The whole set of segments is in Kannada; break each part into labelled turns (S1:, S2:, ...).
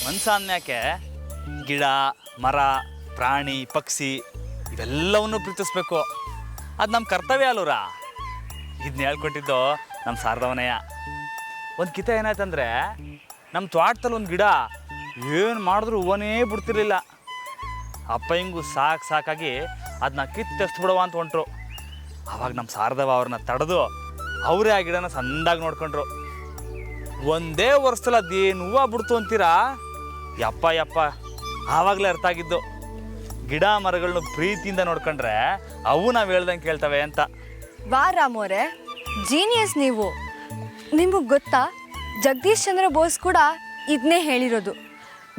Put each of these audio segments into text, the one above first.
S1: ಮನ್ಸ ಅಂದ್ಮ್ಯಾಕೆ ಗಿಡ ಮರ ಪ್ರಾಣಿ ಪಕ್ಷಿ ಇವೆಲ್ಲವನ್ನು ಪ್ರೀತಿಸ್ಬೇಕು. ಅದು ನಮ್ಮ ಕರ್ತವ್ಯ ಅಲ್ಲೂರ. ಇದನ್ನ ಹೇಳ್ಕೊಟ್ಟಿದ್ದು ನಮ್ಮ ಶಾರದವನಯ್ಯ. ಒಂದು ಕಿತ ಏನಾಯ್ತಂದರೆ, ನಮ್ಮ ತೋಟದಲ್ಲಿ ಒಂದು ಗಿಡ ಏನು ಮಾಡಿದ್ರು ಹೂವನೇ ಬಿಡ್ತಿರ್ಲಿಲ್ಲ. ಅಪ್ಪ ಹಿಂಗೂ ಸಾಕಾಗಿ ಅದನ್ನ ಕಿತ್ತೆಸ್ಬಿಡುವ ಅಂತ ಹೊಂಟ್ರು. ಆವಾಗ ನಮ್ಮ ಶಾರದವ ಅವ್ರನ್ನ ತಡೆದು ಅವರೇ ಆ ಗಿಡನ ಸಂದಾಗಿ ನೋಡ್ಕೊಂಡ್ರು. ಒಂದೇ ವರ್ಷದಲ್ಲಿ ಅದೇನು ಹೂವು ಬಿಡ್ತು ಅಂತೀರಾ? ಯಪ್ಪ ಆವಾಗಲೇ ಅರ್ಥ ಆಗಿದ್ದು, ಗಿಡ ಮರಗಳನ್ನ ಪ್ರೀತಿಯಿಂದ ನೋಡ್ಕೊಂಡ್ರೆ ಅವು ನಾವು ಹೇಳ್ದಂಗೆ ಕೇಳ್ತವೆ ಅಂತ.
S2: ವಾ ರಾಮೋರೆ, ಜೀನಿಯಸ್ ನೀವು. ನಿಮಗೆ ಗೊತ್ತಾ, ಜಗದೀಶ್ ಚಂದ್ರ ಬೋಸ್ ಕೂಡ ಇದನ್ನೇ ಹೇಳಿರೋದು,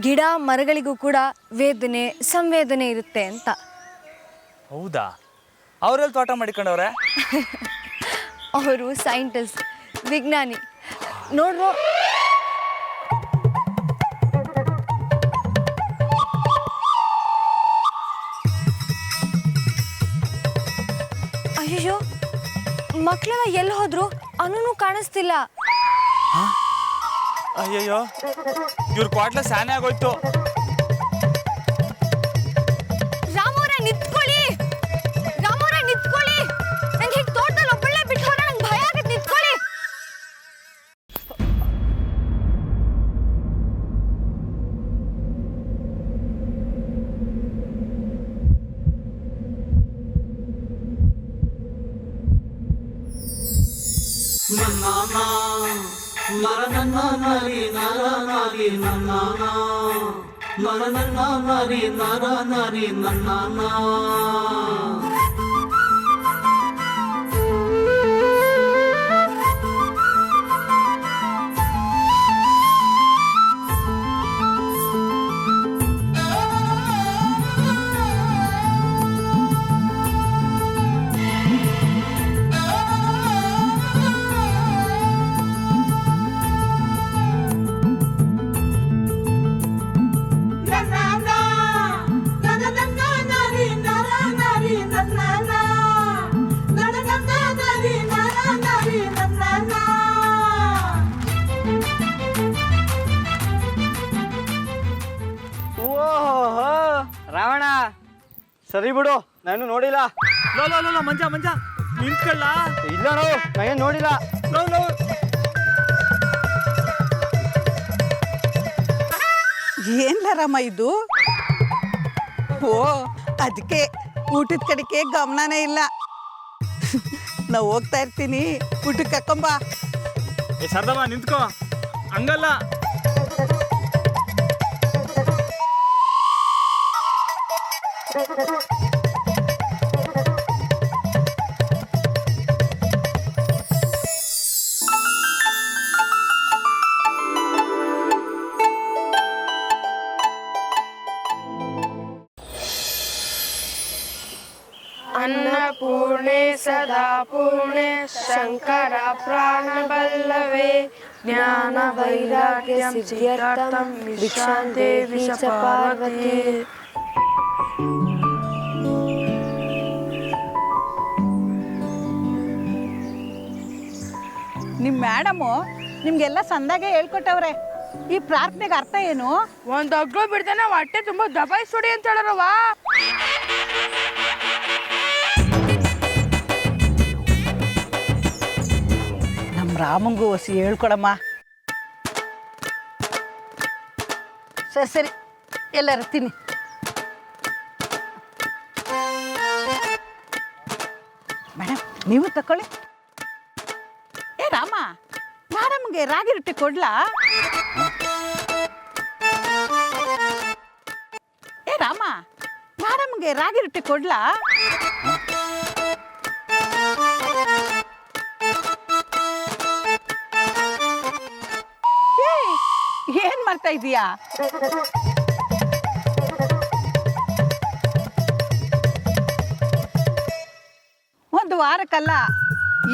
S2: ಗಿಡ ಮರಗಳಿಗೂ ಕೂಡ ವೇದನೆ ಸಂವೇದನೆ ಇರುತ್ತೆ ಅಂತ.
S1: ಹೌದಾ? ಅವರೆಲ್ಲಿ ತೋಟ ಮಾಡಿಕೊಂಡವ್ರೆ?
S2: ಅವರು ಸೈಂಟಿಸ್ಟ್, ವಿಜ್ಞಾನಿ. ನೋಡ್ರೋ, ಅಯ್ಯೋ ಮಕ್ಕಳೆಲ್ಲ ಎಲ್ಲಿ ಹೋದ್ರು? ಅನ್ನೂ ಕಾಣಿಸ್ತಿಲ್ಲ.
S1: ಅಯ್ಯಯ್ಯೋ, ಇವ್ರ ಕ್ವಾಟ್ಲೆ ಸ್ಯಾನೆ ಆಗೋಯ್ತು.
S2: ರಾಮೋರೆ ನಿಂತ್ಕೊಳ್ಳಿ, ರಾಮೋರೆ ನಿಂತ್ಕೊಳ್ಳಿ. ನಂಗೆ ಹೀಗೆ ತೋಟದಲ್ಲಿ ಒಬ್ಬಳೇ ಬಿಟ್ಟು ಹೋದ್ರೆ ನಂಗೆ ಭಯ ಆಗತ್ತೆ. ನಿಂತ್ಕೊಳ್ಳಿ.
S3: ರಾವಣ, ಸರಿ ಬಿಡು, ನಾನು ನೋಡಿಲ್ಲ.
S1: ಲೋ ಮಂಜ ನಿಂತ್ಕೊಳ್ಳ.
S3: ಇಲ್ಲ ನಾನು ನೋಡಿಲ್ಲ.
S4: ಏನ್ಲ ರಾಮ ಇದು? ಓ, ಅದಕ್ಕೆ ಊಟದ ಕಡೆಗೆ ಗಮನನೇ ಇಲ್ಲ. ನಾವು ಹೋಗ್ತಾ ಇರ್ತೀನಿ, ಊಟಕ್ಕೆ ಕರ್ಕೊಂಬ.
S1: ಶಾರದಮ್ಮ ನಿಂತ್ಕೋ, ಹಂಗಲ್ಲ.
S5: अन्नपूर्णे सदा पूर्णे शंकर प्राण बल्लवे ज्ञान वैराग्यं सिद्ध्यर्थं भिक्षां देवी च पार्वती.
S4: ನಿಮ್ಮ ಮೇಡಮು ನಿಮ್ಗೆಲ್ಲ ಸಂದಾಗೆ ಹೇಳ್ಕೊಟ್ಟವ್ರೆ. ಈ ಪ್ರಾರ್ಥನೆಗೆ ಅರ್ಥ ಏನು?
S5: ಒಂದ್ ಅಗ್ಳು ಬಿಡ್ತಾನೆ ಹೊಟ್ಟೆ ತುಂಬಾ ದಬಾಯಿಸ್ಬಿಡಿ ಅಂತ ಹೇಳರವ.
S4: ನಮ್ಮ ರಾಮಂಗೂ ಹೊಸಿ ಹೇಳ್ಕೊಡಮ್ಮ. ಸರಿ ಎಲ್ಲರೂ ತಿನ್ನಿ. ಮೇಡಮ್ ನೀವು ತಕೊಳ್ಳಿ. ಏ ರಾಮ, ಮೇಡಮ್ಗೆ ರಾಗಿ ರೊಟ್ಟಿ ಕೊಡ್ಲಾ? ಏ ರಾಮ, ಮೇಡಮ್ಗೆ ರಾಗಿ ರೊಟ್ಟಿ ಕೊಡ್ಲಾ? ಏನ್ ಮಾಡ್ತಾ ಇದೀಯಾ? ಒಂದು ವಾರಕ್ಕಲ್ಲ,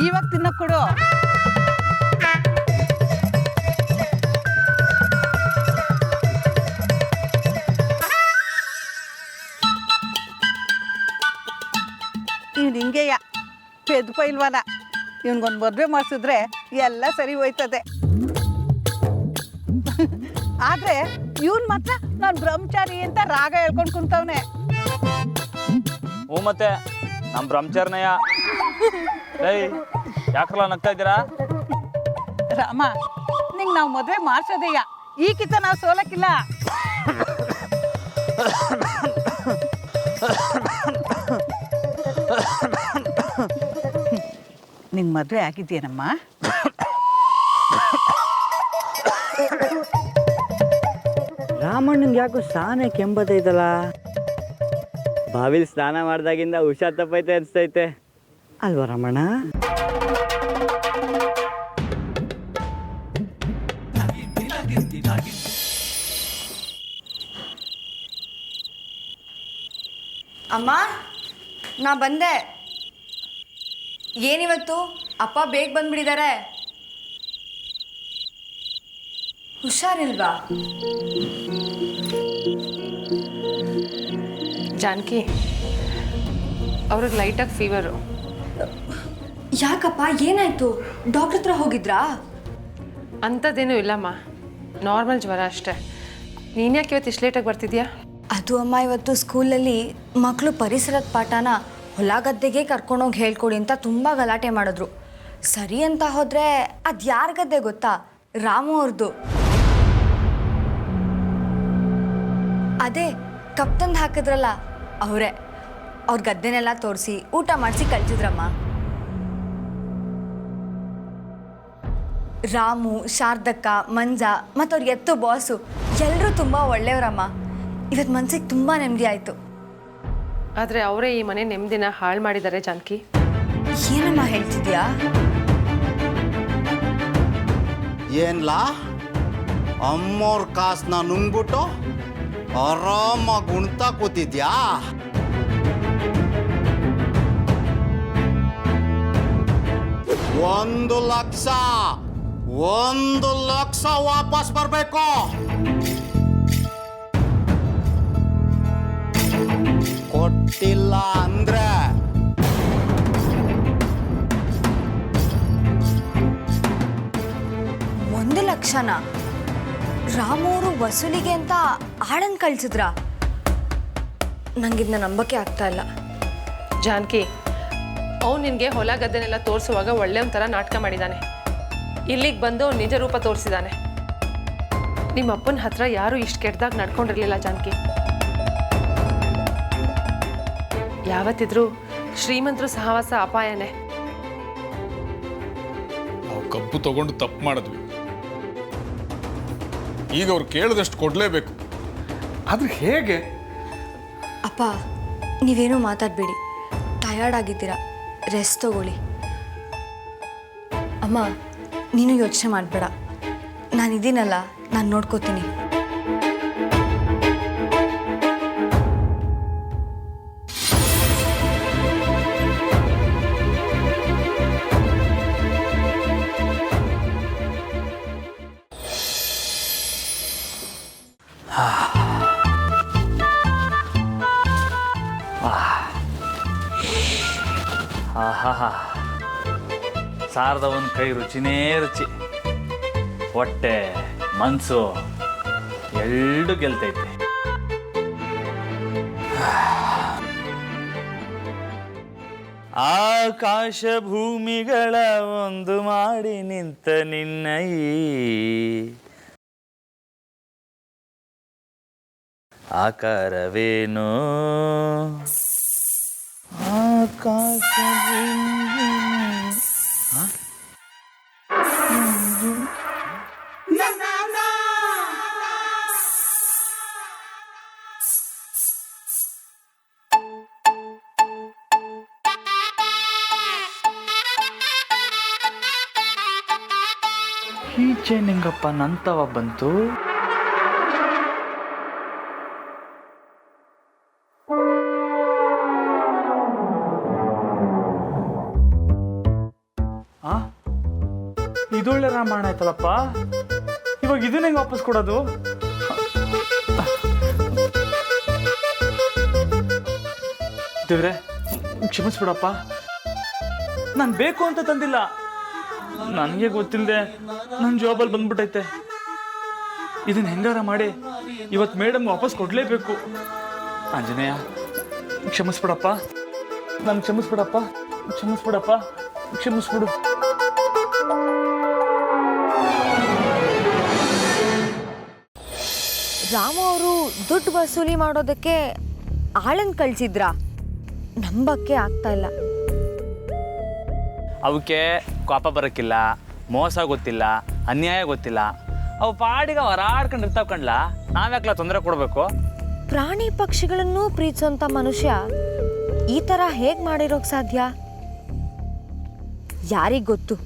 S4: ಇವಾಗ ತಿನ್ನಕ್ ಕೊಡು. ಇವ್ನು ಹಿಂಗೆಯ ಪೆದ್ ಪೈಲ್ವಾನ. ಇವನ್ಗೊಂದು ಮದುವೆ ಮಾಡಿಸಿದ್ರೆ ಎಲ್ಲ ಸರಿ ಹೋಯ್ತದೆ. ಆದರೆ ಇವನ್ ಮಾತ್ರ ನಾನು ಬ್ರಹ್ಮಚಾರಿ ಅಂತ ರಾಗ ಹೇಳ್ಕೊಂಡು ಕುಂತವ್ನೆ.
S1: ಹ್ಞೂ ಮತ್ತೆ ನಮ್ಮ ಬ್ರಹ್ಮಚಾರನಯ್ಯ. ಏಯ್ ಯಾಕಲ್ಲ ನಗ್ತಾ ಇದ್ದೀರಾ?
S4: ರಾಮ, ನಿಂಗೆ ನಾವು ಮದುವೆ ಮಾಡ್ಸೋದಯ್ಯ, ಈಗಿಂತ ನಾವು ಸೋಲಕ್ಕಿಲ್ಲ. ನಿಂಗೆ ಮದುವೆ ಆಗಿದೆಯೇನಮ್ಮ?
S3: ರಾಮಣ್ಣಂಗೆ ಯಾಕೋ ಸ್ನಾನ ಕೆಂಬತ್ತೈತಲ್ಲ. ಬಾವಿಲಿ ಸ್ನಾನ ಮಾಡ್ದಾಗಿಂದ ಹುಷಾರ್ ತಪ್ಪೈತೆ ಅನಿಸ್ತೈತೆ ಅಲ್ವಾ ರಾಮಣ್ಣ?
S2: ಅಮ್ಮ, ನಾ ಬಂದೆ. ಏನಿವತ್ತು ಅಪ್ಪ ಬೇಗ ಬಂದ್ಬಿಟ್ಟಿದ್ದಾರೆ? ಹುಷಾರಿಲ್ವಾ?
S5: ಜಾನಕಿ ಅವ್ರಿಗೆ ಲೈಟಾಗಿ ಫೀವರು.
S2: ಯಾಕಪ್ಪ, ಏನಾಯ್ತು? ಡಾಕ್ಟರ್ ಹತ್ರ ಹೋಗಿದ್ರಾ?
S5: ಅಂಥದ್ದೇನೂ ಇಲ್ಲಮ್ಮ, ನಾರ್ಮಲ್ ಜ್ವರ ಅಷ್ಟೇ. ನೀನು ಯಾಕೆ ಇವತ್ತು ಇಷ್ಟು ಲೇಟಾಗಿ ಬರ್ತಿದ್ಯಾ?
S2: ಅದು ಅಮ್ಮ, ಇವತ್ತು ಸ್ಕೂಲಲ್ಲಿ ಮಕ್ಕಳು ಪರಿಸರದ ಪಾಠನ ಹೊಲ ಗದ್ದೆಗೆ ಕರ್ಕೊಂಡೋಗಿ ಹೇಳ್ಕೊಡಿ ಅಂತ ತುಂಬ ಗಲಾಟೆ ಮಾಡಿದ್ರು. ಸರಿ ಅಂತ ಹೋದರೆ ಅದು ಯಾರ ಗದ್ದೆ ಗೊತ್ತಾ? ರಾಮು ಅವ್ರದ್ದು. ಅದೇ ಕಪ್ ತಂದು ಹಾಕಿದ್ರಲ್ಲ ಅವರೇ. ಅವ್ರ ಗದ್ದೆನೆಲ್ಲ ತೋರಿಸಿ ಊಟ ಮಾಡಿಸಿ ಕಳ್ಸಿದ್ರಮ್ಮ. ರಾಮು, ಶಾರದಕ್ಕ, ಮಂಜ ಮತ್ತು ಅವ್ರ ಎತ್ತು ಬಾಸು ಎಲ್ಲರೂ ತುಂಬ ಒಳ್ಳೆಯವರಮ್ಮ. ಇವತ್ತು ಮನ್ಸಿಗೆ ತುಂಬ ನೆಮ್ಮದಿ ಆಯಿತು.
S5: ಆದರೆ ಅವರೇ ಈ ಮನೆ ನೆಮ್ಮದಿನ ಹಾಳು ಮಾಡಿದ್ದಾರೆ ಜಾನಕಿ.
S2: ಏನಮ್ಮ ಹೇಳ್ತಿದ್ಯಾ?
S6: ಏನ್ಲಾ ಅಮ್ಮೋರ್ ಕಾಸನ್ನ ನುಂಗ್ಬಿಟ್ಟು ಆರಾಮಾಗಿ ಉಣ್ತಾ ಕೂತಿದ್ಯಾ? ಒಂದು ಲಕ್ಷ ವಾಪಸ್ ಬರ್ಬೇಕು. ಕೊಟ್ಟಿಲ್ಲ ಅಂದ್ರೆ
S2: ಒಂದು ಲಕ್ಷನಾ? ರಾಮೋರು ವಸೂಲಿಗೆ ಅಂತ ಆಳನ್ ಕಳ್ಸಿದ್ರಾ? ನಂಗಿದ್ನ ನಂಬಕ್ಕೆ ಆಗ್ತಾ ಇಲ್ಲ.
S5: ಜಾನಕಿ, ಅವ್ನು ನಿನಗೆ ಹೊಲ ಗದ್ದೆನೆಲ್ಲ ತೋರಿಸುವಾಗ ಒಳ್ಳೆ ಒಂಥರ ನಾಟಕ ಮಾಡಿದ್ದಾನೆ. ಇಲ್ಲಿಗೆ ಬಂದು ಅವ್ನು ನಿಜ ರೂಪ ತೋರಿಸಿದ್ದಾನೆ. ನಿಮ್ಮ ಅಪ್ಪನ ಹತ್ರ ಯಾರೂ ಇಷ್ಟು ಕೆಟ್ಟದಾಗ ನಡ್ಕೊಂಡಿರಲಿಲ್ಲ ಜಾನಕಿ. ಯಾವತ್ತಿದ್ರೂ ಶ್ರೀಮಂತರು ಸಹವಾಸ ಅಪಾಯನೇ.
S7: ನಾವು ಕಬ್ಬು ತಗೊಂಡು ತಪ್ಪು ಮಾಡಿದ್ವಿ. ಈಗ ಅವ್ರು ಕೇಳಿದಷ್ಟು ಕೊಡಲೇಬೇಕು. ಆದ್ರೆ ಹೇಗೆ?
S2: ಅಪ್ಪ, ನೀವೇನೂ ಮಾತಾಡಬೇಡಿ. ಟಯರ್ಡ್ ಆಗಿದ್ದೀರಾ, ರೆಸ್ಟ್ ತಗೊಳ್ಳಿ. ಅಮ್ಮ, ನೀನು ಯೋಚನೆ ಮಾಡಬೇಡ. ನಾನಿದ್ದೀನಲ್ಲ, ನಾನು ನೋಡ್ಕೋತೀನಿ.
S1: ಆಹಾ, ಸಾರದ ಒಂದು ಕೈ ರುಚಿನೇ ರುಚಿ. ಹೊಟ್ಟೆ ಮನಸ್ಸು ಎರಡು ಗೆಲ್ತೈತೆ. ಆಕಾಶ ಭೂಮಿಗಳ ಒಂದು ಮಾಡಿ ನಿಂತ ನಿನ್ನ ಈ ಆಕಾರವೇನು? ಆಕಾಶ ಈಚೆ ನಿಂಗಪ್ಪ ನಂತವ ಬಂತು. ಇದೊಳ್ಳೆ ರಾಮಾಯಣ ಆಯ್ತಲ್ಲಪ್ಪ. ಇವಾಗ ಇದನ್ನ ಹೆಂಗೆ ವಾಪಸ್ ಕೊಡೋದು? ದೇವ್ರೆ, ಕ್ಷಮಿಸ್ಬಿಡಪ್ಪ. ನಾನು ಬೇಕು ಅಂತ ತಂದಿಲ್ಲ. ನನಗೆ ಗೊತ್ತಿಲ್ಲದೆ ನನ್ನ ಜಾಬಲ್ಲಿ ಬಂದ್ಬಿಟ್ಟೈತೆ. ಇದನ್ನ ಹೆಂಗಾರ ಮಾಡಿ ಇವತ್ತು ಮೇಡಮ್ ವಾಪಸ್ ಕೊಡಲೇಬೇಕು. ಆಂಜನೇಯ ಕ್ಷಮಿಸ್ಬಿಡಪ್ಪ, ನಾನು ಕ್ಷಮಿಸ್ಬಿಡಪ್ಪ, ಕ್ಷಮಿಸ್ಬಿಡಪ್ಪ, ಕ್ಷಮಿಸ್ಬಿಡು.
S2: ರಾಮು ಅವರು ದುಡ್ಡು ವಸೂಲಿ ಮಾಡೋದಕ್ಕೆ ಆಳನ್ನು ಕಳಿಸಿದ್ರಾ? ನಂಬಕ್ಕೆ ಆಗ್ತಾ ಇಲ್ಲ.
S1: ಅವಕ್ಕೆ ಕೋಪ ಬರೋಕ್ಕಿಲ್ಲ, ಮೋಸ ಗೊತ್ತಿಲ್ಲ, ಅನ್ಯಾಯ ಗೊತ್ತಿಲ್ಲ. ಅವು ಪಾಡಿಗೆ ಹೊರಾಡ್ಕೊಂಡು ಇರ್ತಾವ ಕಣ್ಲ, ನಾವ್ಯಾಕ್ಲ ತೊಂದರೆ ಕೊಡಬೇಕು?
S2: ಪ್ರಾಣಿ ಪಕ್ಷಿಗಳನ್ನು ಪ್ರೀತಿಸೋಂಥ ಮನುಷ್ಯ ಈ ಥರ ಹೇಗೆ ಮಾಡಿರೋಕೆ ಸಾಧ್ಯ? ಯಾರಿಗೆ ಗೊತ್ತು.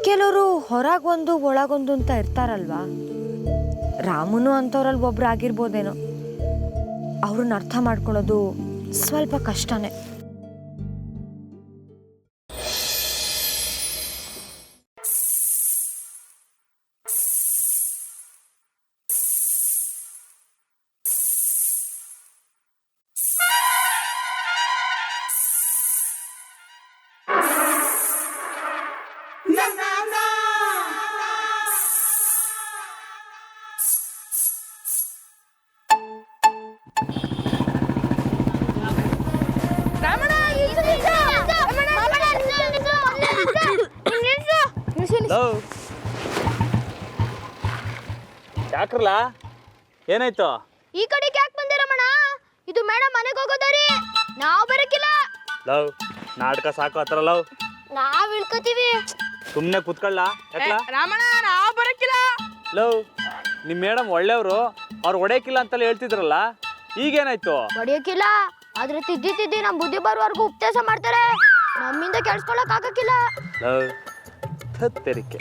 S2: ಕೆಲವರು ಹೊರಗೊಂದು ಒಳಗೊಂದು ಅಂತ ಇರ್ತಾರಲ್ವಾ, ರಾಮುನು ಅಂಥವ್ರಲ್ಲಿ ಒಬ್ರು ಆಗಿರ್ಬೋದೇನೋ. ಅವ್ರನ್ನ ಅರ್ಥ ಮಾಡ್ಕೊಳ್ಳೋದು ಸ್ವಲ್ಪ ಕಷ್ಟನೇ.
S1: ಯಾಕ್ರಲ್ಲ ಏನಾಯ್ತು?
S8: ಈ ಕಡೆಗೆ ಯಾಕೆ ಬಂದೆ ರಮಣ? ಇದು ಮೇಡಮ್ ಮನೆಗೆ ಹೋಗೋದಾರಿ, ನಾವು ಬರಕಿಲ್ಲ.
S1: ಲವ್ ನಾಟಕ ಸಾಕು ಹತ್ರ ಲವ್,
S8: ನಾವ್ ಇಳ್ಕತೀವಿ.
S1: ಸುಮ್ಮನೆ ಕುತ್ಕೊಳ್ಳ.
S4: ರಾಮಣ್ಣ ನಾವು ಬರಕ್ಕಿಲ್ಲ.
S1: ಲವ್ ನಿಮ್ಮ ಮೇಡಮ್ ಒಳ್ಳೆಯವರು, ಅವ್ರು ಹೊಡೆಯಕ್ಕಿಲ್ಲ ಅಂತಲೇ ಹೇಳ್ತಿದ್ರಲ್ಲ, ಈಗೇನಾಯ್ತು?
S8: ಹೊಡಿಯಕ್ಕಿಲ್ಲ, ಆದ್ರೆ ತಿದ್ದಿ ತಿದ್ದಿ ನಮ್ ಬುದ್ಧಿ ಬರುವವರೆಗೂ ಉಪದೇಶ ಮಾಡ್ತಾರೆ. ನಮ್ಮಿಂದ ಕೇಳಿಸ್ಕೊಳಕ್ ಆಗಕ್ಕಿಲ್ಲ.
S1: ಲವ್ ತೆರಿಕೆ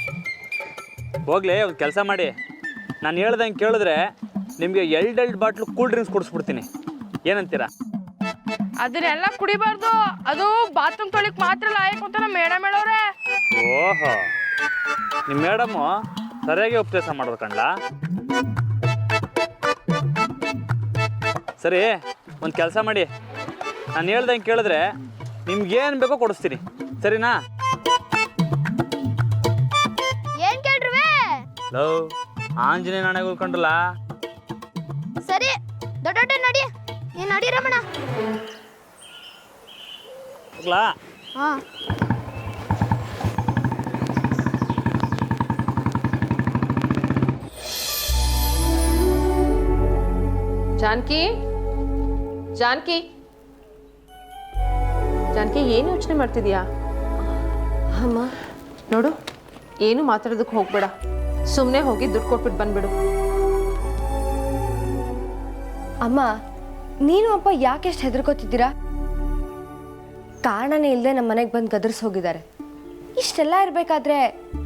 S1: ಹೋಗ್ಲಿ, ಒಂದು ಕೆಲಸ ಮಾಡಿ, ನಾನು ಹೇಳ್ದಂಗೆ ಕೇಳಿದ್ರೆ ನಿಮಗೆ 2 ಬಾಟ್ಲು ಕೂಲ್ ಡ್ರಿಂಕ್ಸ್ ಕೊಡಿಸ್ಬಿಡ್ತೀನಿ. ಏನಂತೀರಾ?
S5: ಅದನ್ನೆಲ್ಲ ಕುಡಿಬಾರ್ದು, ಅದು ಬಾತ್ರೂಮ್ ತೊಳಿಕ್ ಮಾತ್ರ ಲಾಯಕ್ ಅಂತ ನಮ್ಮ ಮೇಡಮ್ ಹೇಳೋರೆ.
S1: ಓಹೋ, ನಿಮ್ಮ ಮೇಡಮು ಸರಿಯಾಗಿ ಉಪದೇಶ ಮಾಡೋದು ಕಣ್ಲ. ಸರಿ, ಒಂದು ಕೆಲಸ ಮಾಡಿ, ನಾನು ಹೇಳ್ದಂಗೆ ಕೇಳಿದ್ರೆ ನಿಮ್ಗೇನು ಬೇಕೋ ಕೊಡಿಸ್ತೀನಿ, ಸರಿನಾ?
S8: ಏನ್ ಕೇಳ್ರುವೆ?
S1: ಲವ್ ಆಂಜನೇಯ ನಾಣೆ ಉಳ್ಕೊಂಡ್ರಲ್ಲ.
S8: ಸರಿ, ದೊಡ್ಡ ನಡಿ, ನೀನ್ ನಡಿ ರಮಣ.
S1: ಹೋಗ್ಲಾ?
S8: ಹಾ.
S5: ಜಾನಕಿ, ಜಾನಕಿ, ಜಾನಕಿ, ಏನು ಯೋಚನೆ ಮಾಡ್ತಿದ್ಯಾ?
S2: ಅಮ್ಮ,
S5: ನೋಡು, ಏನು ಮಾತಾಡೋದಕ್ಕೆ ಹೋಗ್ಬೇಡ, ಸುಮ್ಮನೆ ಹೋಗಿ ದುಡ್ಡು ಕೊಟ್ಬಿಟ್ಟು ಬಂದ್ಬಿಡು.
S2: ಅಮ್ಮ, ನೀನು ಅಪ್ಪ ಯಾಕೆಷ್ಟು ಹೆದರ್ಕೋತಿದ್ದೀರಾ? ಕಾರಣನೇ ಇಲ್ಲದೆ ನಮ್ಮ ಮನೆಗೆ ಬಂದು ಗದರ್ಸ್ ಹೋಗಿದ್ದಾರೆ. ಇಷ್ಟೆಲ್ಲ ಇರಬೇಕಾದ್ರೆ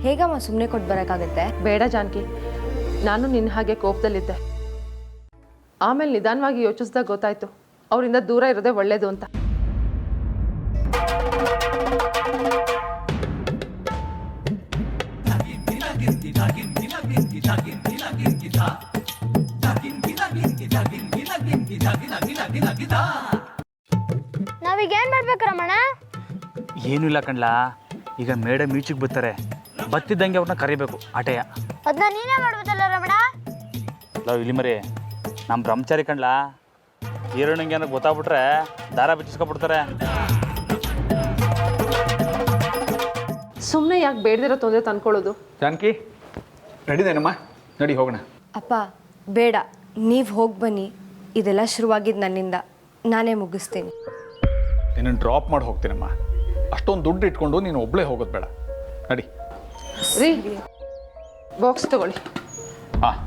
S2: ಹೇಗಮ್ಮ ಸುಮ್ಮನೆ ಕೊಟ್ಟು ಬರೋಕ್ಕಾಗತ್ತೆ?
S5: ಬೇಡ ಜಾನಕಿ, ನಾನು ನಿನ್ನ ಹಾಗೆ ಕೋಪದಲ್ಲಿದ್ದೆ. ಆಮೇಲೆ ನಿಧಾನವಾಗಿ ಯೋಚಿಸ್ದಾಗ ಗೊತ್ತಾಯ್ತು ಅವರಿಂದ ದೂರ ಇರೋದೇ ಒಳ್ಳೇದು ಅಂತ.
S8: ನಾವೀಗ ಏನ್ ಮಾಡ್ಬೇಕು ರಮಣ?
S1: ಏನೂ ಇಲ್ಲ ಕಣ್ಲ, ಈಗ ಮೇಡಮ್ ಈಚೆಗೆ ಬರ್ತಾರೆ, ಬತ್ತಿದ್ದಂಗೆ ಅವ್ರನ್ನ ಕರಿಬೇಕು ಆಟೆಯ.
S8: ಅದನ್ನ ನೀನೇ ಮಾಡ್ಬೋದಲ್ಲ ರಮಣ?
S1: ಲವ್ ಇಲ್ಲಿ ಮರಿ, ನಮ್ಮ ಬ್ರಹ್ಮಚಾರಿ ಕಣ್ಲ, ಈರುಣ್ಣಿಗೆ ಏನೋ ಗೊತ್ತಾಗ್ಬಿಟ್ರೆ ದಾರ ಬಿಚ್ಚಿಸ್ಕೊಬಿಡ್ತಾರೆ.
S5: ಸುಮ್ಮನೆ ಯಾಕೆ ಬೇಡದಿರೋ ತೊಂದರೆ ತಂದ್ಕೊಳ್ಳೋದು?
S7: ಜಾನಕಿ ನಡಿದೇನಮ್ಮ, ನಡಿ ಹೋಗೋಣ.
S2: ಅಪ್ಪ ಬೇಡ, ನೀವು ಹೋಗಿ ಬನ್ನಿ. ಇದೆಲ್ಲ ಶುರುವಾಗಿದ್ದು ನನ್ನಿಂದ, ನಾನೇ ಮುಗಿಸ್ತೀನಿ.
S7: ನಿನ್ನನ್ನು ಡ್ರಾಪ್ ಮಾಡಿ ಹೋಗ್ತೀನಮ್ಮ. ಅಷ್ಟೊಂದು ದುಡ್ಡು ಇಟ್ಕೊಂಡು ನೀನು ಒಬ್ಬಳೇ ಹೋಗೋದು ಬೇಡ, ನಡಿ.
S5: ರೀ, ಬಾಕ್ಸ್ ತಗೊಳ್ಳಿ.
S7: ಹಾಂ,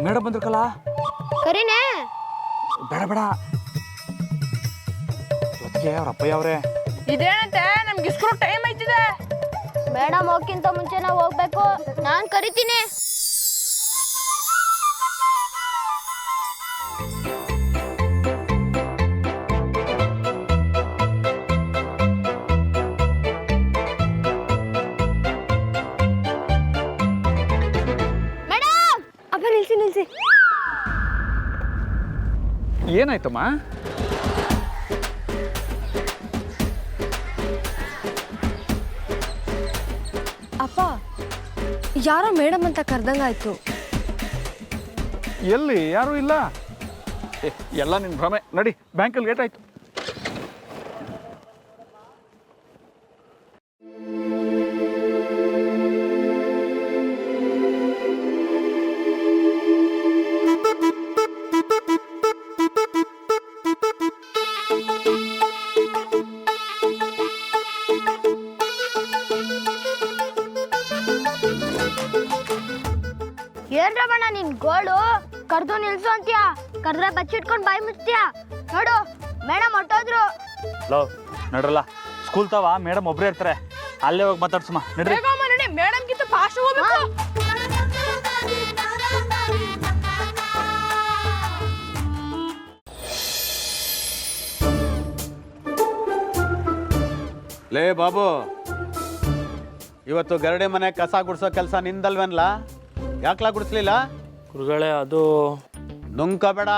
S1: ಮೇಡಮ್ ಬಂದ್ರಕಲ್ಲ.
S8: ಕರೀನೆ.
S1: ಬೇಡ ಬೇಡ, ಜೊತೆಗೆ ಅವ್ರ ಅಪ್ಪಯ್ಯ ಅವರೇ.
S5: ಇದೇನಂತೆ, ನಮ್ಗೆ ಇಸ್ಕೋ ಟೈಮ್ ಆಯ್ತಿದೆ.
S8: ಮೇಡಮ್ ಹೋಗ್ಕಿಂತ ಮುಂಚೆ ನಾವು ಹೋಗ್ಬೇಕು. ನಾನ್ ಕರಿತೀನಿ.
S2: ಅಪ್ಪ ನಿಲ್ಸಿ ನಿಲ್ಸಿ.
S7: ಏನಾಯ್ತಮ್ಮ?
S2: ಅಪ್ಪ ಯಾರೋ ಮೇಡಮ್ ಅಂತ ಕರ್ದಂಗಾಯ್ತು.
S7: ಎಲ್ಲಿ ಯಾರೂ ಇಲ್ಲ. ಎಲ್ಲ ನಿನ್ನ ಭ್ರಮೆ. ನಡಿ, ಬ್ಯಾಂಕಲ್ಲಿ ಲೇಟ್ ಆಯ್ತು.
S8: ಏನ್ ರಮಣ ನಿನ್ ಗೋಳು ಕರ್ದು ನಿಲ್ಸು ಅಂತ್ಯಾ? ಕರ್ದ್ರೆ ಬಚ್ಚಿಟ್ಕೊಂಡ್ ಬಾಯಿ ಮುಚ್ತೀಯಾ? ನೋಡು ಮೇಡಮ್ ಹೊಟ್ಟೋದ್ರು.
S1: ಲೋ ನಡ್ರಲ್ಲ, ಸ್ಕೂಲ್ ತವ ಮೇಡಮ್ ಒಬ್ಬರೇ ಇರ್ತಾರೆ, ಅಲ್ಲೇ ಹೋಗಿ ಮಾತಾಡ್ಸಮ್ಮ. ನಡ್ರಿ.
S5: ಮೇಡಮ್ಗಿಂತ ಫಾಸ್ಟ್ ಹೋಗ್ಬೇಕು.
S6: ಲೇ ಬಾಬು, ಇವತ್ತು ಗರಡಿ ಮನೆ ಕಸ ಗುಡ್ಸೋ ಕೆಲಸ ನಿಂದಲ್ವೇನ್ಲ? ಯಾಕ್ಲಾ ಗುಡಿಸ್ಲಿಲ್ಲ?
S9: ಗುರುಗಳೇ, ಅದು
S6: ನುಂಕಬೇಡ,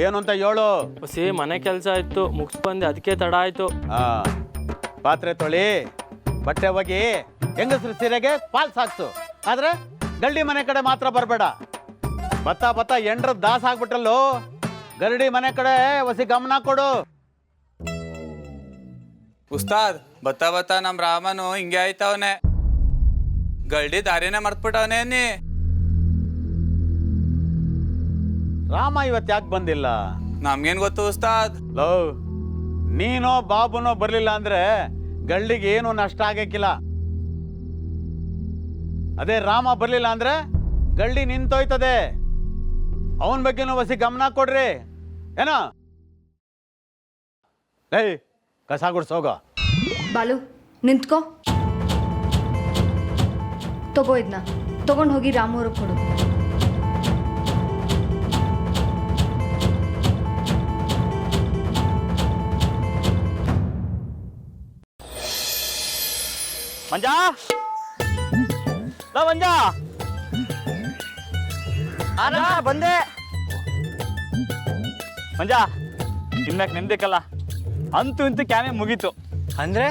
S6: ಏನು ಅಂತ ಹೇಳು.
S9: ಹೊಸಿ ಮನೆ ಕೆಲಸ ಇತ್ತು, ಮುಗಿಸ್ಬಂದೆ, ಅದಕ್ಕೆ ತಡ ಆಯ್ತು.
S6: ಪಾತ್ರೆ ತೊಳಿ, ಬಟ್ಟೆ ಒಗಿ, ಹೆಂಗಸ್ರ ಸೀರೆಗೆ ಪಾಲ್ಸ್ ಹಾಕ್ಸು. ಆದ್ರೆ ಗರಡಿ ಮನೆ ಕಡೆ ಮಾತ್ರ ಬರಬೇಡ. ಬತ್ತಾ ಎಂಡ್ರ ದಾಸ ಆಗ್ಬಿಟ್ರಲ್ಲೋ. ಗರಡಿ ಮನೆ ಕಡೆ ಹೊಸಿ ಗಮನ ಕೊಡು.
S10: ಉಸ್ತಾದ್, ಬತ್ತಾ ನಮ್ ರಾಮನು ಹಿಂಗೆ ಆಯ್ತವನೆ. ಗಲ್ಡಿ ದಾರಿನೇ ಮರ್ತ್ಬಿಟ್ಟವನೇ ನೀ.
S6: ರಾಮ ಇವತ್ತು ಯಾಕೆ ಬಂದಿಲ್ಲ?
S10: ನಮ್ಗೇನ್ ಗೊತ್ತು ಉಸ್ತಾದ್.
S6: ಲೋ, ನೀನೋ ಬಾಬುನೋ ಬರ್ಲಿಲ್ಲ ಅಂದ್ರೆ ಗಳ್ಳಿಗೆ ಏನು ನಷ್ಟ ಆಗಕ್ಕಿಲ್ಲ. ಅದೇ ರಾಮ ಬರ್ಲಿಲ್ಲ ಅಂದ್ರೆ ಗಳ್ಳಿ ನಿಂತೋಯ್ತದೆ. ಅವನ ಬಗ್ಗೆನೂ ಹೊಸಿ ಗಮನ ಕೊಡ್ರಿ, ಏನೋ? ಏಯ್, ಕಸ ಗುಡ್ಸೋಗ.
S2: ಬಾಲು ನಿಂತ್ಕೋ. ತಗೋ ಇದನ್ನ, ತಗೊಂಡು ಹೋಗಿ ರಾಮೂರಿಗೆ ಕೊಡು.
S1: ಮಂಜಾ, ಮಂಜಾ
S3: ಬಂದೆ.
S1: ಮಂಜಾ, ಇನ್ಮ್ಯಾಕ್ ನಿಮ್ದೇಕಲ್ಲ, ಅಂತೂ ಇಂತೂ ಕ್ಯಾಮೆ ಮುಗೀತು.
S3: ಅಂದ್ರೆ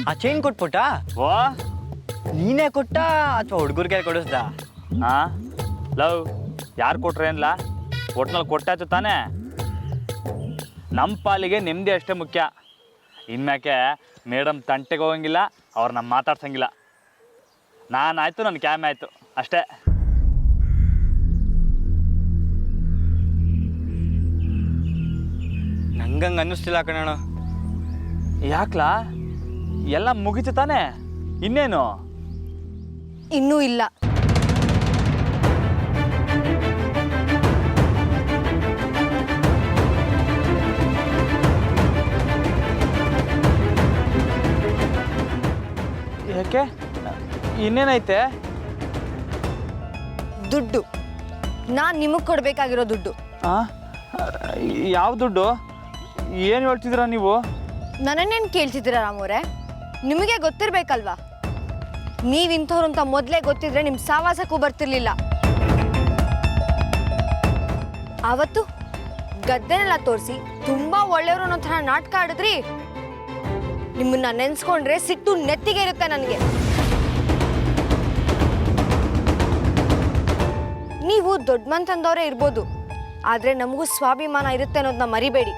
S3: ಆ ಚೈನ್ ಕೊಟ್ಬಿಟ್ಟ?
S1: ಓ,
S3: ನೀನೇ ಕೊಟ್ಟ ಅಥವಾ ಹುಡುಗರಿಗೆ ಕೊಡಿಸ್ದ?
S1: ಹಾ ಲವ್, ಯಾರು ಕೊಟ್ರೆ ಏನ್ಲ, ಒಟ್ನಲ್ಲಿ ಕೊಟ್ಟಾಯ್ತು ತಾನೇ. ನಮ್ಮ ಪಾಲಿಗೆ ನೆಮ್ಮದಿ ಅಷ್ಟೇ ಮುಖ್ಯ. ಇನ್ಮ್ಯಾಕೆ ಮೇಡಮ್ ತಂಟೆಗೆ ಹೋಗಂಗಿಲ್ಲ, ಅವ್ರನ್ನ ಮಾತಾಡ್ಸಂಗಿಲ್ಲ. ನಾನಾಯ್ತು, ನನ್ನ ಕ್ಯಾಮೆ ಆಯಿತು ಅಷ್ಟೇ.
S3: ನಂಗಂಗೆ ಅನ್ನಿಸ್ತಿಲ್ಲ ಕಣಣ್ಣ.
S1: ಯಾಕ್ಲಾ, ಎಲ್ಲ ಮುಗೀತು ತಾನೇ, ಇನ್ನೇನು?
S2: ಇನ್ನೂ ಇಲ್ಲ.
S1: ಯಾಕೆ, ಇನ್ನೇನೈತೆ?
S2: ದುಡ್ಡು. ನಾನು ನಿಮಗೆ ಕೊಡಬೇಕಾಗಿರೋ ದುಡ್ಡು.
S1: ಯಾವ ದುಡ್ಡು? ಏನು ಹೇಳ್ತಿದ್ದೀರಾ ನೀವು?
S2: ನನ್ನನ್ನೇನು ಕೇಳ್ತಿದ್ದೀರಾ ರಾಮೋರೆ? ನಿಮಗೆ ಗೊತ್ತಿರಬೇಕಲ್ವಾ? ನೀವು ಇಂಥವ್ರು ಅಂತ ಮೊದಲೇ ಗೊತ್ತಿದ್ರೆ ನಿಮ್ಮ ಸಾವಾಸಕ್ಕೂ ಬರ್ತಿರ್ಲಿಲ್ಲ. ಆವತ್ತು ಗದ್ದೆನೆಲ್ಲ ತೋರಿಸಿ ತುಂಬ ಒಳ್ಳೆಯವರು ಅನ್ನೋ ಥರ ನಾಟಕ ಆಡಿದ್ರಿ. ನಿಮ್ಮನ್ನ ನೆನೆಸ್ಕೊಂಡ್ರೆ ಸಿಟ್ಟು ನೆತ್ತಿಗೆ ಇರುತ್ತೆ ನನಗೆ. ನೀವು ದೊಡ್ಡ ಮನ್ತಂದವರೇ ಇರ್ಬೋದು, ಆದರೆ ನಮಗೂ ಸ್ವಾಭಿಮಾನ ಇರುತ್ತೆ ಅನ್ನೋದನ್ನ ಮರಿಬೇಡಿ.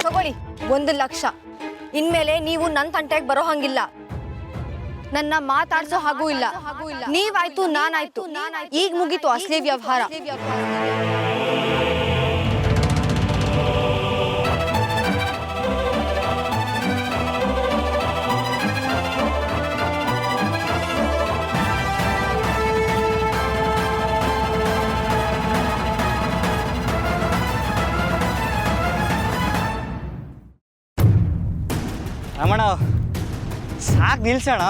S2: ತಗೊಳ್ಳಿ 1 ಲಕ್ಷ. ಇನ್ಮೇಲೆ ನೀವು ನನ್ನ ತಂಟೆಗೆ ಬರೋ ಹಂಗಿಲ್ಲ, ನನ್ನ ಮಾತಾಡ್ಸೋ ಹಾಗೂ ಇಲ್ಲ. ನೀವಾಯ್ತು ನಾನಾಯ್ತು, ಈಗ ಮುಗೀತು ಅಸಲಿ ವ್ಯವಹಾರ.
S3: ರಮಣ, ಸಾಕು ನಿಲ್ಸೋಣ.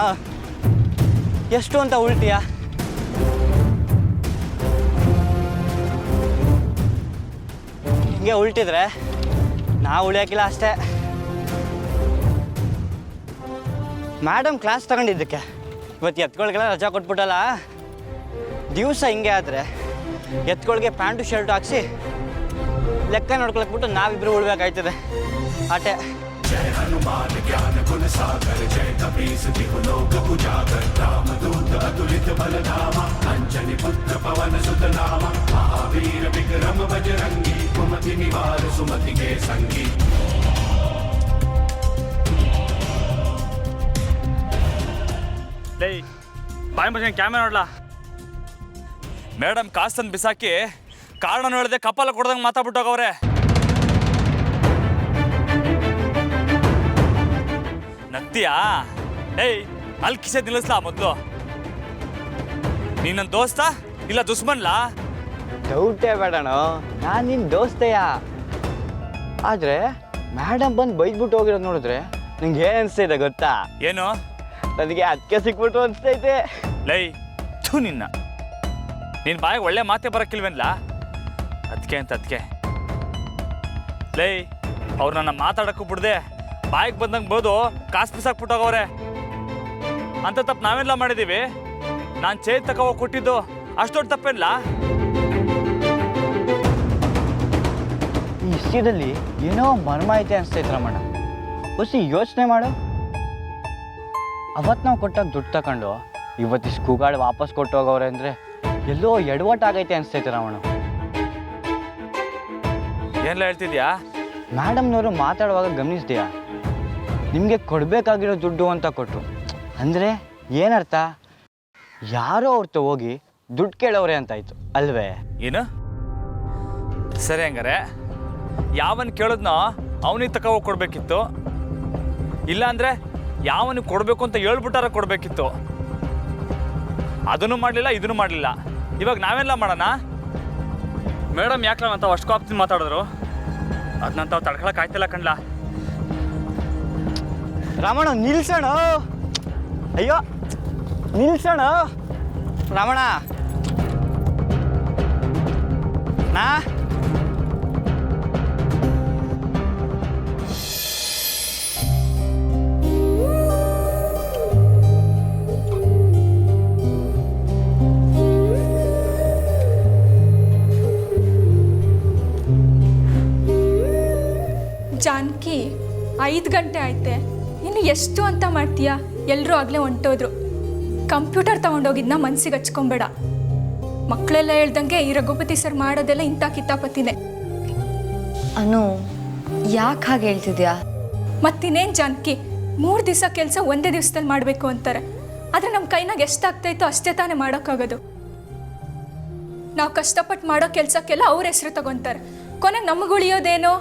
S3: ಎಷ್ಟು ಅಂತ ಉಳ್ತೀಯ? ಹಿಂಗೆ ಉಲ್ಟಿದ್ರೆ ನಾವು ಉಳಿಯೋಕ್ಕಿಲ್ಲ ಅಷ್ಟೇ. ಮೇಡಮ್ ಕ್ಲಾಸ್ ತಗೊಂಡಿದ್ದಕ್ಕೆ ಇವತ್ತು ಎತ್ಕೊಳ್ಗೆಲ್ಲ ರಜಾ ಕೊಟ್ಬಿಟ್ಟಲ್ಲ, ದಿವಸ ಹಿಂಗೆ ಆದರೆ ಎತ್ಕೊಳ್ಗೆ ಪ್ಯಾಂಟು ಶರ್ಟು ಹಾಕ್ಸಿ ಲೆಕ್ಕ ನೋಡ್ಕೊಳಕ್ಬಿಟ್ಟು ನಾವಿಬ್ರು ಉಳ್ಬೇಕಾಯ್ತದೆ. ಆಟೆ
S1: ಲೈ ಬಾಯಿ ಮಜ ಕ್ಯಾಮೆರಾ ನೋಡ್ಲಾ. ಮೇಡಮ್ ಕಾಸ್ತಂದು ಬಿಸಾಕಿ ಕಾರಣ ಹೇಳಿದೆ ಕಪಾಲ ಕೊಡ್ದಂಗೆ ಮಾತಾಡ್ಬಿಟ್ಟೋಗವ್ರೆ. ನಗ್ತೀಯಾ? ಏಯ್ ಅಲ್ಲಿ ಕಿಸೆ ನಿಲ್ಲಿಸ್ಲಾ ಮೊದಲು. ನೀನು ನನ್ನ ದೋಸ್ತ ಇಲ್ಲ ದುಸ್ಮನ್ಲಾ?
S3: ಡೌಟೇ ಬೇಡಣ, ನಾನು ನಿನ್ನ ದೋಸ್ತೆಯ. ಆದರೆ ಮೇಡಮ್ ಬಂದು ಬೈದ್ಬಿಟ್ಟು ಹೋಗಿರೋದು ನೋಡಿದ್ರೆ ನಂಗೆ ಏನು ಅನಿಸ್ತೈತೆ ಗೊತ್ತಾ?
S1: ಏನು?
S3: ನನಗೆ ಅದಕ್ಕೆ ಸಿಕ್ಬಿಟ್ಟು ಅನಿಸ್ತೈತೆ.
S1: ಲೈ ಥೂ ನಿನ್ನ, ನಿನ್ನ ಬಾಯಿಗೆ ಒಳ್ಳೆ ಮಾತೇ ಬರೋಕ್ಕಿಲ್ವೇನ್ಲ? ಅದಕ್ಕೆ ಲೈ ಅವ್ರು ನನ್ನ ಮಾತಾಡೋಕ್ಕೂ ಬಿಡ್ದೆ ಬಾಯಿಗೆ ಬಂದಂಗೆ ಬೋದು ಕಾಸು ಬಿಸಾಕ್ಬಿಟ್ಟೋಗವ್ರೆ. ಅಂತ ತಪ್ಪು ನಾವೆಲ್ಲ ಮಾಡಿದ್ದೀವಿ. ನಾನು ಚೇಂಜ್ ತಗೋಗಿ ಕೊಟ್ಟಿದ್ದು ಅಷ್ಟು ದೊಡ್ಡ ತಪ್ಪೇನಿಲ್ಲ.
S3: ಈ ವಿಷಯದಲ್ಲಿ ಏನೋ ಮರ್ಮ ಐತೆ ಅನಿಸ್ತೈತೆ ರಮಣ. ಹೊಸಿ ಯೋಚನೆ ಮಾಡು. ಅವತ್ತು ನಾವು ಕೊಟ್ಟಾಗ ದುಡ್ಡು ತಗೊಂಡು ಇವತ್ತಿಷ್ಟು ಕೂಗಾಡಿ ವಾಪಸ್ ಕೊಟ್ಟು ಹೋಗವ್ರೆ ಅಂದರೆ ಎಲ್ಲೋ ಎಡವಟ್ಟಾಗೈತೆ ಅನಿಸ್ತೈತೆ ರಮಣ.
S1: ಏನೆಲ್ಲ ಹೇಳ್ತಿದ್ಯಾ?
S3: ಮೇಡಮ್ನವರು ಮಾತಾಡುವಾಗ ಗಮನಿಸ್ದೆಯಾ? ನಿಮಗೆ ಕೊಡಬೇಕಾಗಿರೋ ದುಡ್ಡು ಅಂತ ಕೊಟ್ಟರು ಅಂದರೆ ಏನರ್ಥ? ಯಾರೋ ಅವ್ರತ ಹೋಗಿ ದುಡ್ಡು ಕೇಳೋರೆ ಅಂತಾಯ್ತು ಅಲ್ವೇ?
S1: ಏನು? ಸರಿ ಹಂಗಾರೆ ಯಾವನ್ ಕೇಳಿದ್ನೋ ಅವನಿಗೆ ತಗೋ ಕೊಡಬೇಕಿತ್ತು, ಇಲ್ಲಾಂದರೆ ಯಾವನಿಗೆ ಕೊಡಬೇಕು ಅಂತ ಹೇಳ್ಬಿಟ್ಟಾರ ಕೊಡಬೇಕಿತ್ತು. ಅದನ್ನು ಮಾಡಲಿಲ್ಲ, ಇದನ್ನು ಮಾಡಲಿಲ್ಲ. ಇವಾಗ ನಾವೆಲ್ಲ ಮಾಡೋಣ? ಮೇಡಮ್ ಯಾಕಲ್ಲ ಅಂತ ಅಷ್ಟು ಕಾಪ್ತೀನಿ ಮಾತಾಡಿದ್ರು, ಅದನ್ನಂತ ತಡ್ಕೊಳಕ್ಕೆ ಆಯ್ತಿಲ್ಲ ಕಣ್ಲಾ.
S3: ರಮಣ ನಿಲ್ಸೋಣ, ಅಯ್ಯೋ ನಿಲ್ಸೋಣ ರಮಣ. ನಾ
S11: ಜಾನಕಿ 5 ಗಂಟೆ ಆಯ್ತೆ, ಇನ್ನು ಎಷ್ಟು ಅಂತ ಮಾಡ್ತೀಯಾ? ಎಲ್ಲರೂ ಆಗಲೇ ಹೊಂಟೋದ್ರು. ಕಂಪ್ಯೂಟರ್ ತೊಗೊಂಡೋಗಿದ್ನ ಮನ್ಸಿಗೆ ಹಚ್ಕೊಂಬೇಡ. ಮಕ್ಕಳೆಲ್ಲ ಹೇಳ್ದಂಗೆ ಈ ರಘುಪತಿ ಸರ್ ಮಾಡೋದೆಲ್ಲ ಇಂಥ ಕಿತಾಪತಿನೇ.
S2: ಅನು ಯಾಕೆ ಹಾಗೆ ಹೇಳ್ತಿದ್ಯಾ?
S11: ಮತ್ತಿನ್ನೇನು ಜಾನಕಿ, 3 ದಿವಸ ಕೆಲಸ ಒಂದೇ ದಿವಸದಲ್ಲಿ ಮಾಡಬೇಕು ಅಂತಾರೆ. ಆದರೆ ನಮ್ಮ ಕೈನಾಗ ಎಷ್ಟಾಗ್ತಾಯಿತ್ತೋ ಅಷ್ಟೇ ತಾನೇ ಮಾಡೋಕ್ಕಾಗೋದು. ನಾವು ಕಷ್ಟಪಟ್ಟು ಮಾಡೋ ಕೆಲಸಕ್ಕೆಲ್ಲ ಅವ್ರ ಹೆಸರು ತಗೊತಾರೆ. ಕೊನೆಗೆ ನಮಗೆ ಉಳಿಯೋದೇನೋ?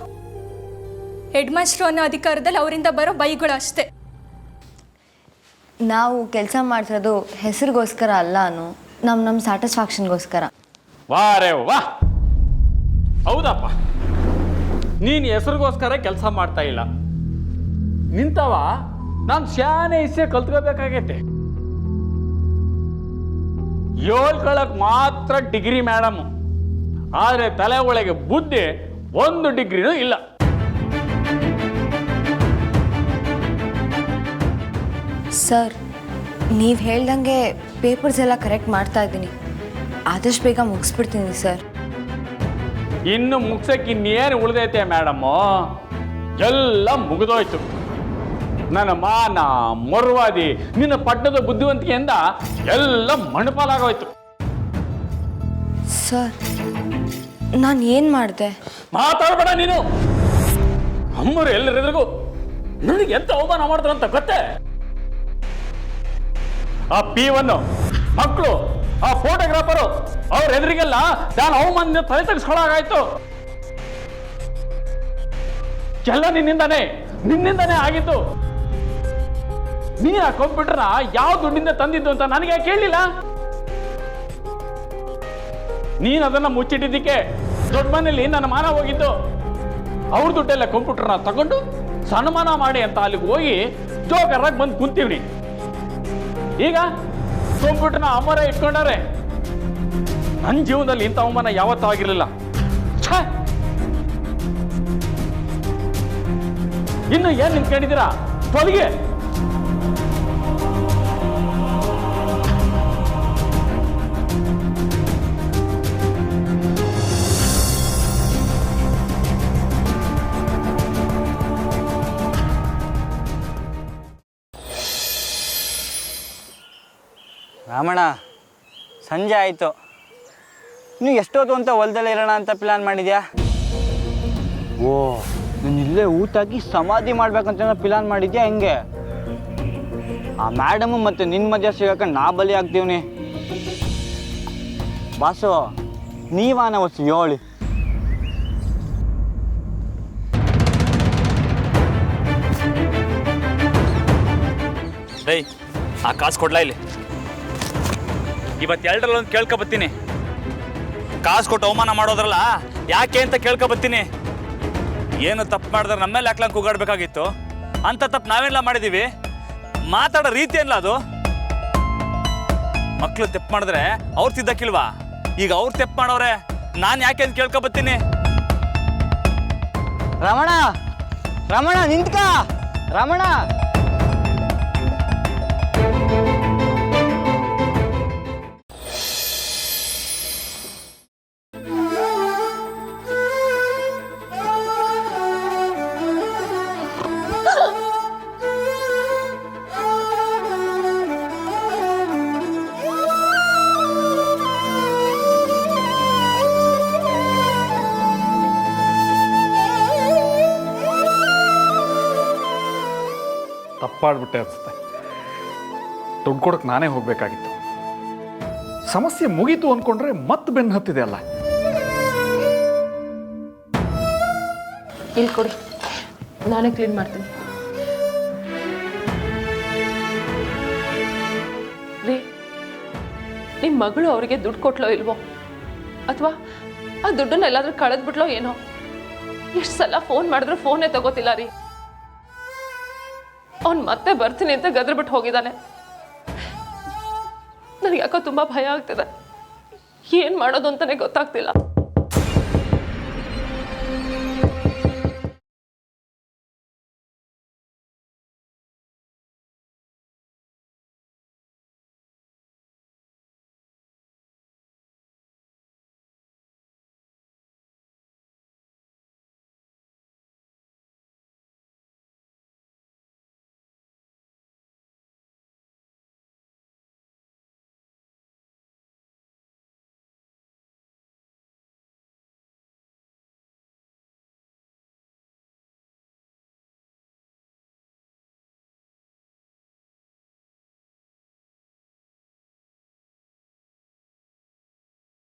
S11: ಹೆಡ್ ಮಾಸ್ಟ್ರು ಅನ್ನೋ ಅಧಿಕಾರದಲ್ಲಿ ಅವರಿಂದ ಬರೋ ಬೈಗಳು ಅಷ್ಟೇ.
S2: ನಾವು ಕೆಲಸ ಮಾಡ್ತಿರೋದು ಹೆಸರಿಗೋಸ್ಕರ ಅಲ್ಲ ಅನು, ನಮ್ಮ ಸ್ಯಾಟಿಸ್ಫ್ಯಾಕ್ಷನ್ಗೋಸ್ಕರ.
S9: ವಾರೇ ವಾ, ಹೌದಪ್ಪ, ನೀನು ಹೆಸರಿಗೋಸ್ಕರ ಕೆಲಸ ಮಾಡ್ತಾ ಇಲ್ಲ. ನಿಂತವ ನಾನು ಶಾನೆ ಇಸೆ ಕಲ್ತ್ಕೋಬೇಕಾಗೈತೆ. ಹೇಳ್ಕೊಳಕ್ ಮಾತ್ರ ಡಿಗ್ರಿ ಮೇಡಮ್, ಆದರೆ ತಲೆ ಒಳಗೆ ಬುದ್ಧಿ 1 ಡಿಗ್ರಿನೂ ಇಲ್ಲ.
S2: ಸರ್, ನೀವು ಹೇಳ್ದಂಗೆ ಪೇಪರ್ಸ್ ಎಲ್ಲ ಕರೆಕ್ಟ್ ಮಾಡ್ತಾ ಇದ್ದೀನಿ. ಆದಷ್ಟು ಬೇಗ ಮುಗಿಸ್ಬಿಡ್ತೀನಿ ಸರ್.
S9: ಇನ್ನು ಮುಗ್ಸಕ್ಕೆ ಇನ್ನೇನು ಉಳಿದೈತೆ ಮೇಡಮ್ಮು? ಎಲ್ಲ ಮುಗಿದೋಯ್ತು. ನನ್ನ ಮಾನ ಮರ್ವಾದಿ ನಿನ್ನ ಪಟ್ಟಣದ ಬುದ್ಧಿವಂತಿಕೆಯಿಂದ ಎಲ್ಲ ಮಣಪಾಲಾಗೋಯ್ತು.
S2: ಸರ್, ನಾನು ಏನು ಮಾಡಿದೆ?
S9: ಮಾತಾಡಬೇಡ ನೀನು. ಅಮ್ಮರು ಎಲ್ಲರಿಗೂ ನನಗೆ ಎಂತ ಅವಮಾನ ಮಾಡ್ತಾರೆ ಅಂತ ಗೊತ್ತೇ? ಆ P1 ಮಕ್ಕಳು, ಆ ಫೋಟೋಗ್ರಾಫರು, ಅವ್ರ ಎದುರಿಗೆಲ್ಲ ನಾನು ಅವಮಾನ ತಲೆ ತೆಗೆಸ್ಕೊಳ್ಳಾಗಾಯ್ತು. ಎಲ್ಲ ನಿನ್ನಿಂದಾನೇ ಆಗಿದ್ದು. ನೀ ಆ ಕಂಪ್ಯೂಟರ್ನ ಯಾವ ದುಡ್ಡಿಂದ ತಂದಿದ್ದು ಅಂತ ನನಗೆ ಕೇಳಲಿಲ್ಲ. ನೀನು ಅದನ್ನ ಮುಚ್ಚಿಟ್ಟಿದ್ದಕ್ಕೆ ದೊಡ್ಡ ಮನೇಲಿ ನನ್ನ ಮಾನ ಹೋಗಿದ್ದು. ಅವ್ರ ದುಡ್ಡೆಲ್ಲ ಕಂಪ್ಯೂಟರ್ನ ತಗೊಂಡು ಸನ್ಮಾನ ಮಾಡಿ ಅಂತ ಅಲ್ಲಿಗೆ ಹೋಗಿ ಜೋಕರಾಗಿ ಬಂದು ಕುಂತೀವಿ. ಈಗ ಕಂಪ್ಯೂಟರ್ನ ಅಮರ ಇಟ್ಕೊಂಡಾರೆ. ನನ್ನ ಜೀವನದಲ್ಲಿ ಇಂಥ ಅವಮಾನ ಯಾವತ್ತೂ ಆಗಿರಲಿಲ್ಲ. ಇನ್ನು ಏನ್ ನಿಂತ್ಕೊಂಡಿದ್ದೀರಾ? ತೊಲಗೆ.
S3: ರಾಮಣ್ಣ ಸಂಜೆ ಆಯಿತು, ನೀವು ಎಷ್ಟೊತ್ತು ಅಂತ ಹೊಲದಲ್ಲೇ ಇರೋಣ ಅಂತ ಪ್ಲ್ಯಾನ್ ಮಾಡಿದ್ಯಾ? ಓ, ನೀನು ಇಲ್ಲೇ ಊಟಾಕಿ ಸಮಾಧಿ ಮಾಡ್ಬೇಕಂತ ಪ್ಲ್ಯಾನ್ ಮಾಡಿದ್ಯಾ ಹೆಂಗೆ? ಆ ಮೇಡಮು ಮತ್ತು ನಿನ್ನ ಮಧ್ಯ ಸಿಗಕ್ಕೆ ನಾ ಬಲಿ ಆಗ್ತೀವ್ನಿ. ಬಾಸು ನೀವಾನ ವಸ್ತು ಹೇಳಿ.
S1: ಡೈ ಆ ಕಾಸು ಕೊಡ್ಲಾ ಇಲ್ಲಿ? ಇವತ್ತು ಎರಡರಲ್ಲೊಂದು ಕೇಳ್ಕೊಬತ್ತೀನಿ. ಕಾಸು ಕೊಟ್ಟು ಅವಮಾನ ಮಾಡೋದ್ರಲ್ಲ ಯಾಕೆ ಅಂತ ಕೇಳ್ಕೊಬತ್ತೀನಿ. ಏನು ತಪ್ಪು ಮಾಡಿದ್ರೆ ನಮ್ಮ ಮೇಲೆ ಯಾಕೆ ಕೂಗಾಡ್ಬೇಕಾಗಿತ್ತು? ಅಂಥ ತಪ್ಪು ನಾವೆಲ್ಲ ಮಾಡಿದ್ದೀವಿ. ಮಾತಾಡೋ ರೀತಿ ಅಲ್ಲ ಅದು. ಮಕ್ಕಳು ತೆಪ್ಪು ಮಾಡಿದ್ರೆ ಅವ್ರು ತಿದ್ದಕ್ಕಿಲ್ವಾ? ಈಗ ಅವ್ರು ತೆಪ್ಪು ಮಾಡೋರೆ, ನಾನು ಯಾಕೆ ಅಂತ ಕೇಳ್ಕೊಬತ್ತೀನಿ.
S3: ರಮಣ ರಮಣ ನಿಂತ್ಕ ರಮಣ.
S7: ತಪ್ಪಾಡ್ಬಿಟ್ಟೆ ಅನಿಸುತ್ತೆ. ದುಡ್ಡು ಕೊಡಕ್ಕೆ ನಾನೇ ಹೋಗಬೇಕಾಗಿತ್ತು. ಸಮಸ್ಯೆ ಮುಗೀತು ಅಂದ್ಕೊಂಡ್ರೆ ಮತ್ತೆ ಬೆನ್ನು ಹತ್ತಿದೆ ಅಲ್ಲ.
S5: ಇಲ್ಲಿ ಕೊಡಿ, ನಾನೇ ಕ್ಲೀನ್ ಮಾಡ್ತೀನಿ. ರೀ, ನಿಮ್ಮ ಮಗಳು ಅವರಿಗೆ ದುಡ್ಡು ಕೊಟ್ಲೋ ಇಲ್ವೋ, ಅಥವಾ ಆ ದುಡ್ಡನ್ನ ಎಲ್ಲಾದ್ರೂ ಕಳೆದ್ಬಿಟ್ಲೋ ಏನೋ? ಎಷ್ಟು ಸಲ ಫೋನ್ ಮಾಡಿದ್ರು ಫೋನೇ ತಗೋತಿಲ್ಲ ರೀ. ಅವ್ನು ಮತ್ತೆ ಬರ್ತೀನಿ ಅಂತ ಗದ್ರಬಿಟ್ಟು ಹೋಗಿದ್ದಾನೆ. ನನಗೆ ಯಾಕೋ ತುಂಬ ಭಯ ಆಗ್ತಿದೆ. ಏನು ಮಾಡೋದು ಅಂತಲೇ ಗೊತ್ತಾಗ್ತಿಲ್ಲ.